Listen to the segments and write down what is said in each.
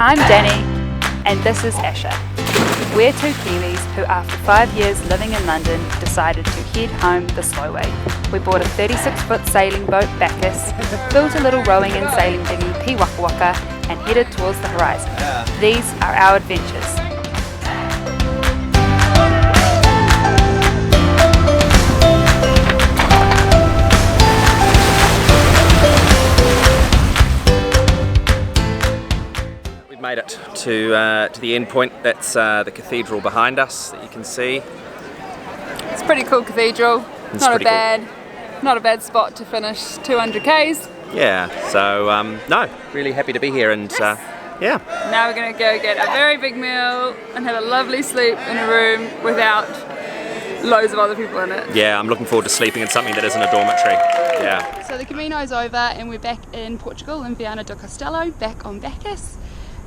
I'm Danny, and this is Asher. We're two Kiwis who, after 5 years living in London, decided to head home the slow way. We bought a 36-foot sailing boat, Bacchus, built a little rowing and sailing dinghy, Waka Waka, and headed towards the horizon. These are our adventures. Made it to the end point. That's the cathedral behind us that you can see. It's a pretty cool cathedral. Not a bad spot to finish 200 k's. Yeah, so no, really happy to be here, and yeah. Now we're going to go get a very big meal and have a lovely sleep in a room without loads of other people in it. Yeah, I'm looking forward to sleeping in something that isn't a dormitory. Yeah. So the Camino's over and we're back in Portugal, in Viana do Castelo, back on Bacchus.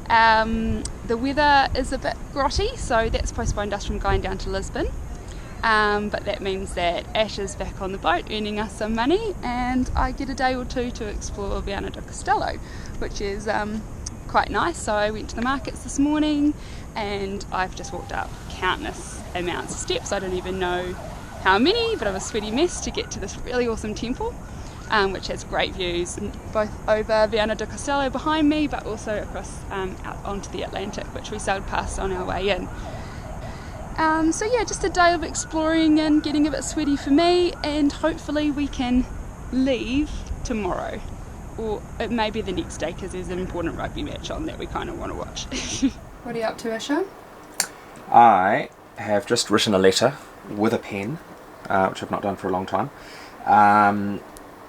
The weather is a bit grotty, so that's postponed us from going down to Lisbon, but that means that Ash is back on the boat earning us some money, and I get a day or two to explore Viana do Castelo, which is quite nice. So I went to the markets this morning and I've just walked up countless amounts of steps. I don't even know how many, but I'm a sweaty mess to get to this really awesome temple, which has great views both over Viana do Castelo behind me, but also across out onto the Atlantic, which we sailed past on our way in. So yeah, just a day of exploring and getting a bit sweaty for me, and hopefully we can leave tomorrow, or it may be the next day because there's an important rugby match on that we kind of want to watch. What are you up to, Asha? I have just written a letter with a pen, which I've not done for a long time,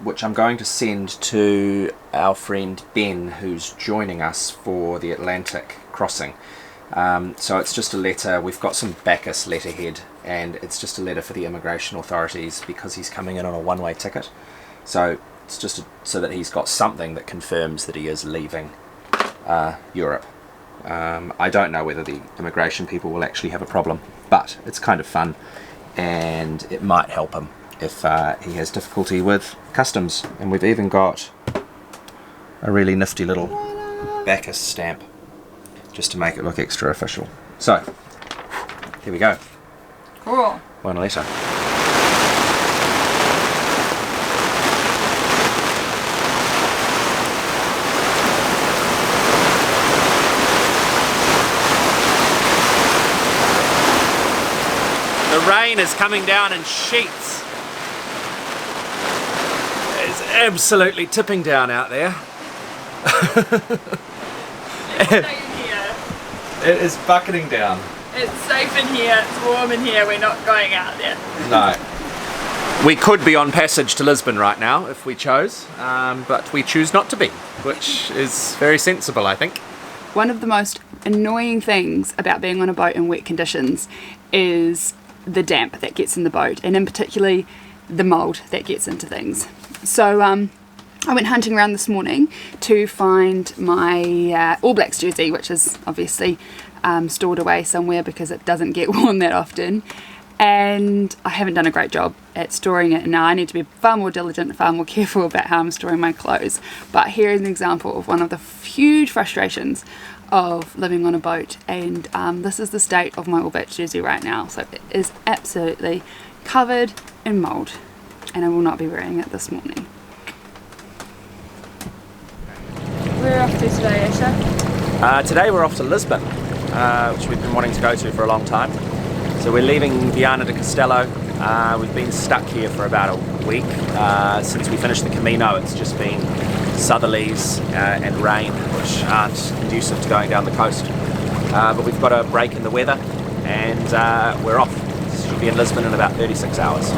which I'm going to send to our friend Ben, who's joining us for the Atlantic crossing. So it's just a letter. We've got some Bacchus letterhead, and it's just a letter for the immigration authorities because he's coming in on a one-way ticket. So it's just so that he's got something that confirms that he is leaving Europe. I don't know whether the immigration people will actually have a problem, but it's kind of fun, and it might help him if he has difficulty with customs. And we've even got a really nifty little Bacchus stamp just to make it look extra official. So here we go. Cool. One letter. The rain is coming down in sheets. It's absolutely tipping down out there. It is bucketing down. It's safe in here, it's warm in here, we're not going out there. No. We could be on passage to Lisbon right now if we chose, but we choose not to be, which is very sensible, I think. One of the most annoying things about being on a boat in wet conditions is the damp that gets in the boat, and in particularly the mould that gets into things. So I went hunting around this morning to find my All Blacks jersey, which is obviously stored away somewhere because it doesn't get worn that often, and I haven't done a great job at storing it. Now I need to be far more diligent, far more careful about how I'm storing my clothes. But here is an example of one of the huge frustrations of living on a boat, and this is the state of my All Blacks jersey right now. So it is absolutely covered in mould, and I will not be wearing it this morning. We're off to today, Asha? Today we're off to Lisbon, which we've been wanting to go to for a long time. So we're leaving Viana do Castelo. We've been stuck here for about a week. Since we finished the Camino, it's just been southerlies and rain, which aren't conducive to going down the coast. But we've got a break in the weather, and we're off. Should be in Lisbon in about 36 hours.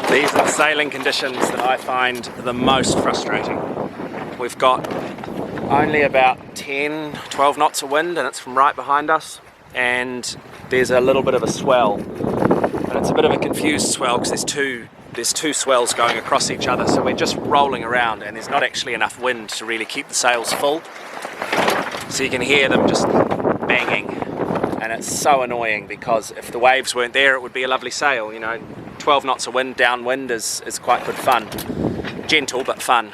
These are the sailing conditions that I find the most frustrating. We've got only about 10, 12 knots of wind and it's from right behind us, and there's a little bit of a swell, and it's a bit of a confused swell because there's two swells going across each other, so we're just rolling around and there's not actually enough wind to really keep the sails full, so you can hear them just banging, and it's so annoying because if the waves weren't there it would be a lovely sail. You know, 12 knots of wind downwind is quite good fun. Gentle but fun.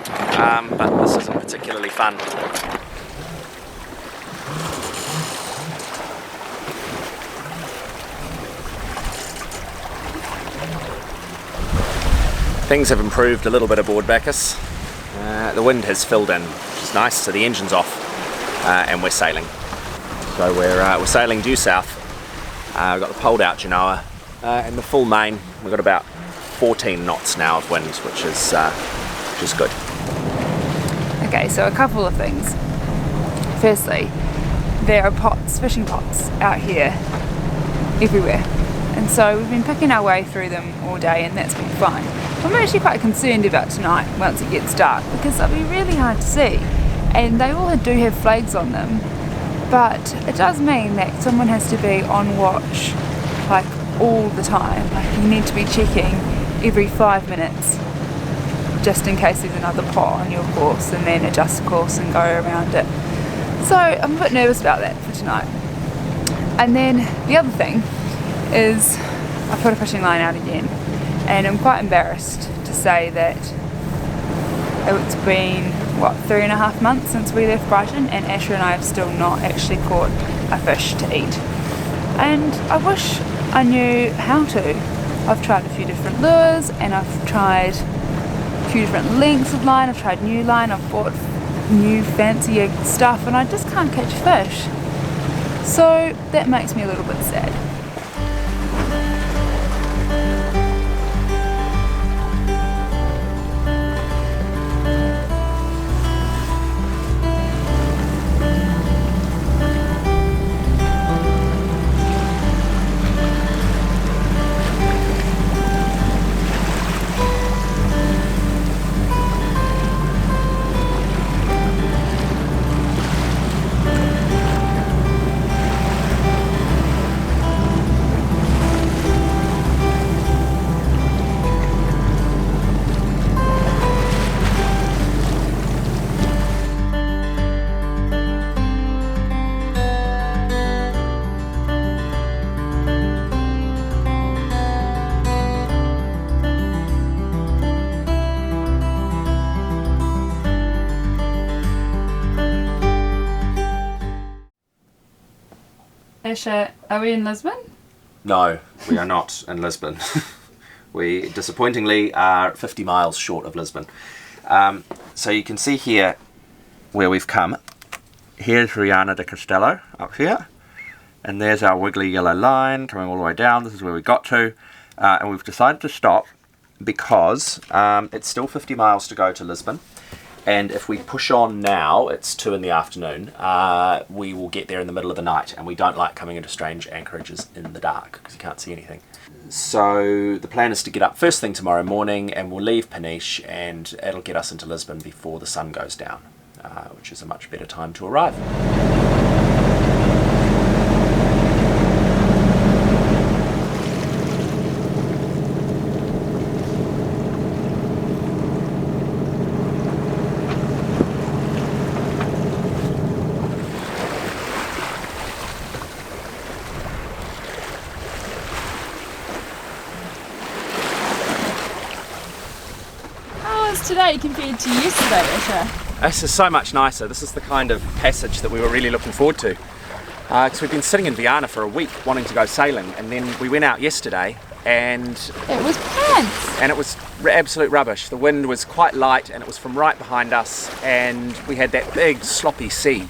But this isn't particularly fun. Things have improved a little bit aboard Bacchus. The wind has filled in, which is nice, so the engine's off and we're sailing. So we're sailing due south. We've got the poled out Genoa and the full main. We've got about 14 knots now of wind, which is good. Okay, so a couple of things. Firstly, there are pots, fishing pots out here everywhere, and so we've been picking our way through them all day and that's been fine. I'm actually quite concerned about tonight once it gets dark because they'll be really hard to see, and they all do have flags on them, but it does mean that someone has to be on watch like all the time. Like you need to be checking every 5 minutes just in case there's another pot on your course, and then adjust the course and go around it. So I'm a bit nervous about that for tonight. And then the other thing is I put a fishing line out again, and I'm quite embarrassed to say that it's been 3.5 months since we left Brighton, and Asher and I have still not actually caught a fish to eat, and I wish I knew how to. I've tried a few different lures and I've tried a few different lengths of line, I've tried new line, I've bought new fancier stuff, and I just can't catch fish. So that makes me a little bit sad. Asher, are we in Lisbon? No, we are not in Lisbon. We disappointingly are 50 miles short of Lisbon. So you can see here where we've come. Here's Viana de Castelo up here, and there's our wiggly yellow line coming all the way down. This is where we got to, and we've decided to stop because it's still 50 miles to go to Lisbon. And if we push on now, it's 2 in the afternoon, we will get there in the middle of the night, and we don't like coming into strange anchorages in the dark because you can't see anything. So the plan is to get up first thing tomorrow morning, and we'll leave Peniche, and it'll get us into Lisbon before the sun goes down, which is a much better time to arrive. Today compared to yesterday, Asher? This is so much nicer. This is the kind of passage that we were really looking forward to. Because we've been sitting in Viana for a week wanting to go sailing, and then we went out yesterday and it was pants. And it was absolute rubbish. The wind was quite light and it was from right behind us, and we had that big sloppy sea.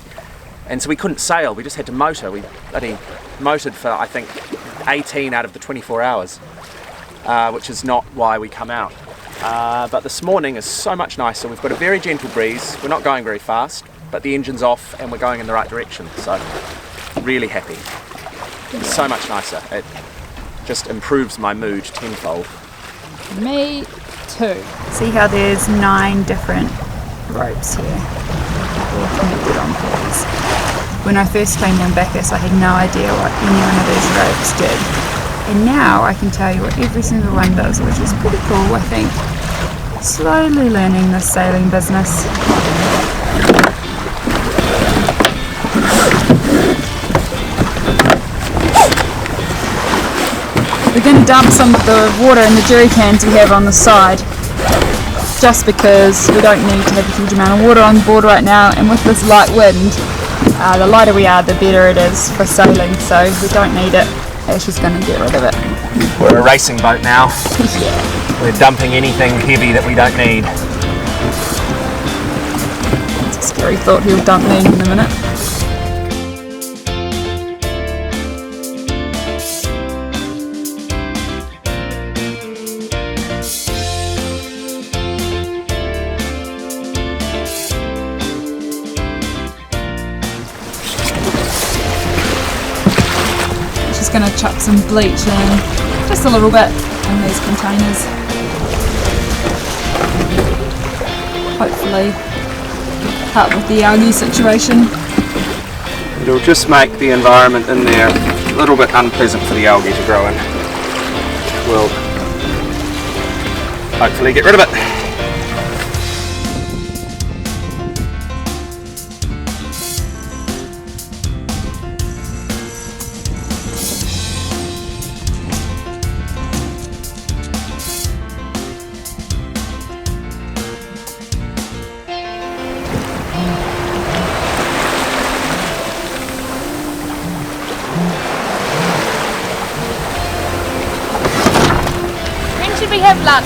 And so we couldn't sail, we just had to motor. We bloody motored for I think 18 out of the 24 hours, which is not why we come out. But this morning is so much nicer. We've got a very gentle breeze. We're not going very fast, but the engine's off and we're going in the right direction. So really happy. It's so much nicer. It just improves my mood tenfold. Me too. See how there's 9 different ropes here, all connected on pulleys. When I first came on Bacchus, I had no idea what any one of these ropes did. And now I can tell you what every single one does, which is pretty cool, I think. Slowly learning this sailing business. We're going to dump some of the water in the jerry cans we have on the side, just because we don't need to have a huge amount of water on board right now, and with this light wind, the lighter we are, the better it is for sailing, so we don't need it. Ash is going to get rid of it. We're a racing boat now. Yeah. We're dumping anything heavy that we don't need. It's a scary thought, he'll dump me in a minute. Just going to chuck some bleach in, just a little bit, in these containers. Hopefully help with the algae situation. It'll just make the environment in there a little bit unpleasant for the algae to grow in. We'll hopefully get rid of it. Should we have lunch?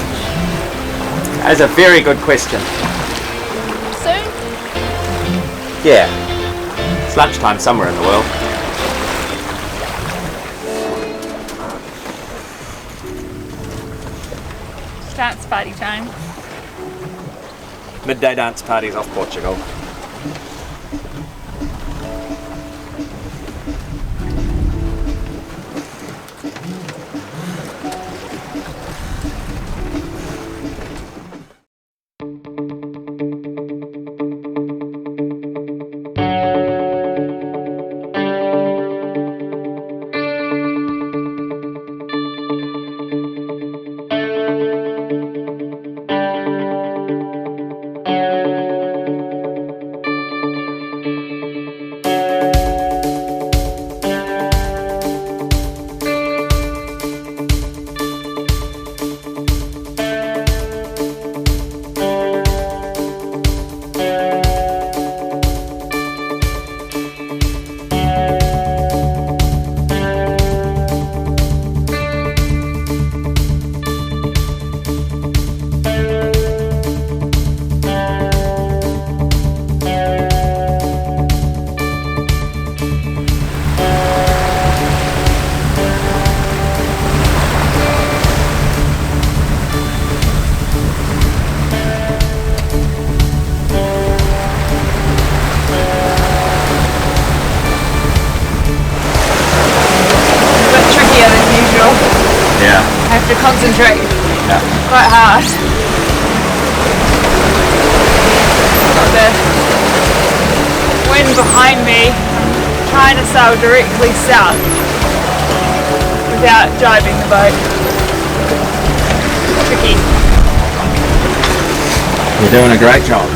That is a very good question. Soon? Yeah. It's lunchtime somewhere in the world. Dance party time. Midday dance parties off Portugal. Yeah. I have to concentrate quite hard. Got the wind behind me, trying to sail directly south without driving the boat. Tricky. You're doing a great job.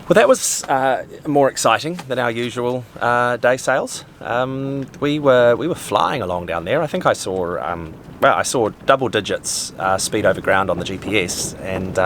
Well, that was more exciting than our usual day sails. We were flying along down there. I think I saw I saw double digits speed over ground on the GPS, and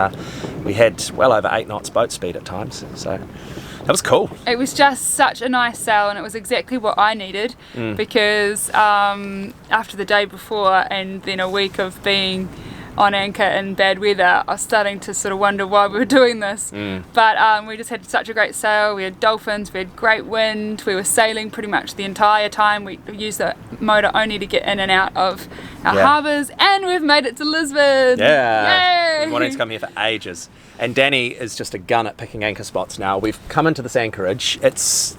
we had well over 8 knots boat speed at times. So that was cool. It was just such a nice sail, and it was exactly what I needed because after the day before and then a week of being on anchor in bad weather, I was starting to sort of wonder why we were doing this. But we just had such a great sail. We had dolphins, we had great wind, we were sailing pretty much the entire time. We used the motor only to get in and out of our harbours, and we've made it to Lisbon. Yeah, yay! We've wanted to come here for ages. And Danny is just a gun at picking anchor spots now. We've come into this anchorage. There's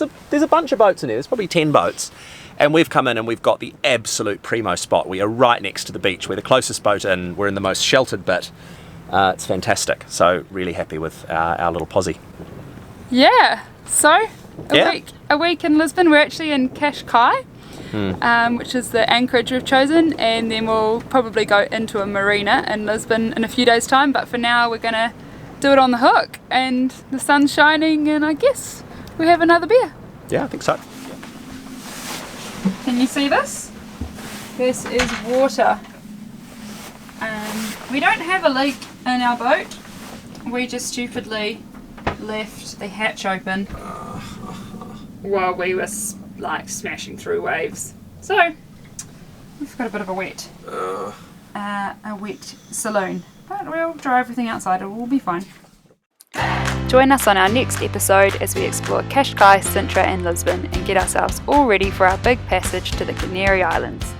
a bunch of boats in there. There's probably 10 boats. And we've come in and we've got the absolute primo spot. We are right next to the beach. We're the closest boat in. We're in the most sheltered bit. It's fantastic. So really happy with our little posse. Yeah. So a week in Lisbon. We're actually in Cascais, which is the anchorage we've chosen, and then we'll probably go into a marina in Lisbon in a few days' time. But for now, we're gonna do it on the hook, and the sun's shining, and I guess we have another beer. Yeah, I think so. Can you see this? This is water. We don't have a leak in our boat. We just stupidly left the hatch open while we were like smashing through waves. So we've got a bit of a wet saloon. But we'll dry everything outside, it will be fine. Join us on our next episode as we explore Cascais, Sintra and Lisbon and get ourselves all ready for our big passage to the Canary Islands.